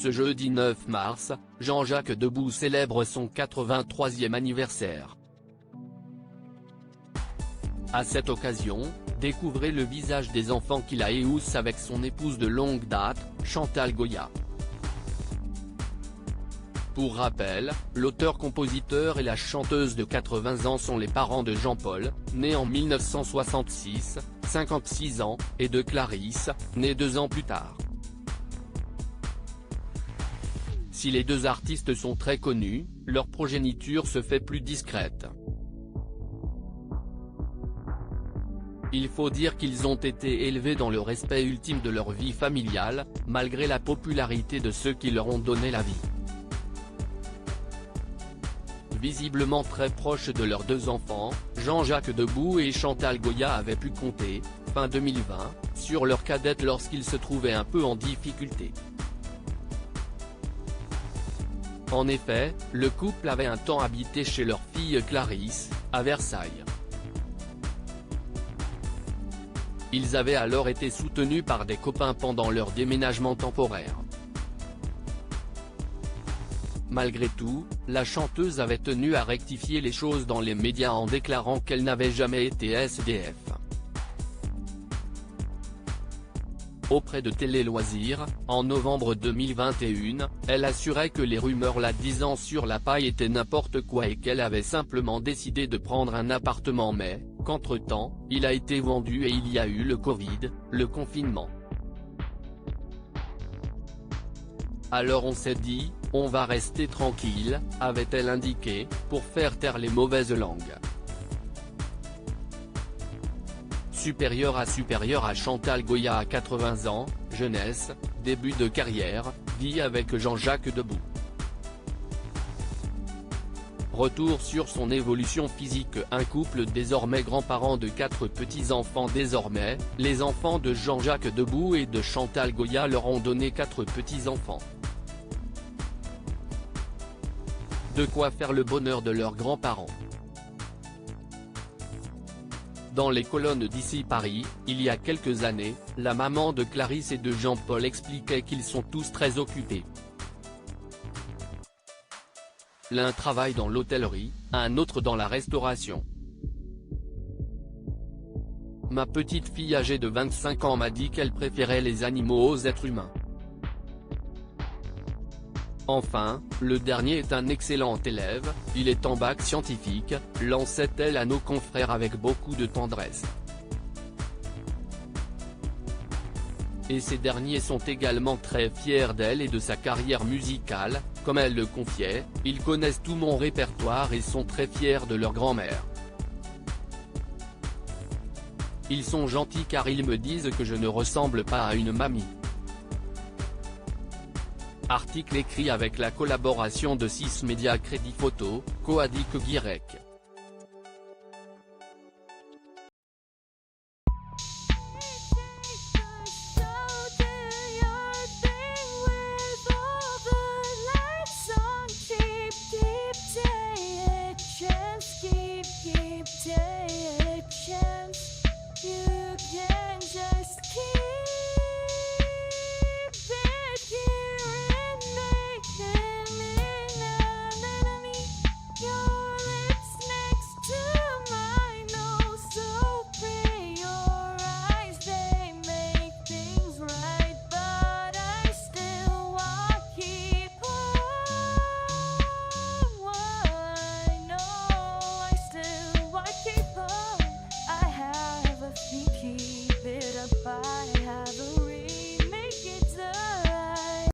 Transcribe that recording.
Ce jeudi 9 mars, Jean-Jacques Debout célèbre son 83e anniversaire. À cette occasion, découvrez le visage des enfants qu'il a et housse avec son épouse de longue date, Chantal Goya. Pour rappel, l'auteur-compositeur et la chanteuse de 80 ans sont les parents de Jean-Paul, né en 1966, 56 ans, et de Clarisse, née 2 ans plus tard. Si les deux artistes sont très connus, leur progéniture se fait plus discrète. Il faut dire qu'ils ont été élevés dans le respect ultime de leur vie familiale, malgré la popularité de ceux qui leur ont donné la vie. Visiblement très proches de leurs 2 enfants, Jean-Jacques Debout et Chantal Goya avaient pu compter, fin 2020, sur leur cadette lorsqu'ils se trouvaient un peu en difficulté. En effet, le couple avait un temps habité chez leur fille Clarisse, à Versailles. Ils avaient alors été soutenus par des copains pendant leur déménagement temporaire. Malgré tout, la chanteuse avait tenu à rectifier les choses dans les médias en déclarant qu'elle n'avait jamais été SDF. Auprès de Télé Loisirs, en novembre 2021, elle assurait que les rumeurs la disant sur la paille étaient n'importe quoi et qu'elle avait simplement décidé de prendre un appartement mais, qu'entre-temps, il a été vendu et il y a eu le Covid, le confinement. Alors on s'est dit, on va rester tranquille, avait-elle indiqué, pour faire taire les mauvaises langues. Supérieure à Chantal Goya à 80 ans, jeunesse, début de carrière, vie avec Jean-Jacques Debout. Retour sur son évolution physique. Un couple désormais grands-parents de 4 petits-enfants. Désormais, les enfants de Jean-Jacques Debout et de Chantal Goya leur ont donné 4 petits-enfants. De quoi faire le bonheur de leurs grands-parents. Dans les colonnes d'Ici Paris, il y a quelques années, la maman de Clarisse et de Jean-Paul expliquait qu'ils sont tous très occupés. L'un travaille dans l'hôtellerie, un autre dans la restauration. Ma petite fille âgée de 25 ans m'a dit qu'elle préférait les animaux aux êtres humains. Enfin, le dernier est un excellent élève, il est en bac scientifique, lançait-elle à nos confrères avec beaucoup de tendresse. Et ces derniers sont également très fiers d'elle et de sa carrière musicale, comme elle le confiait, ils connaissent tout mon répertoire et sont très fiers de leur grand-mère. Ils sont gentils car ils me disent que je ne ressemble pas à une mamie. Article écrit avec la collaboration de 6 Médias Crédit Photo, Coadic Guirec.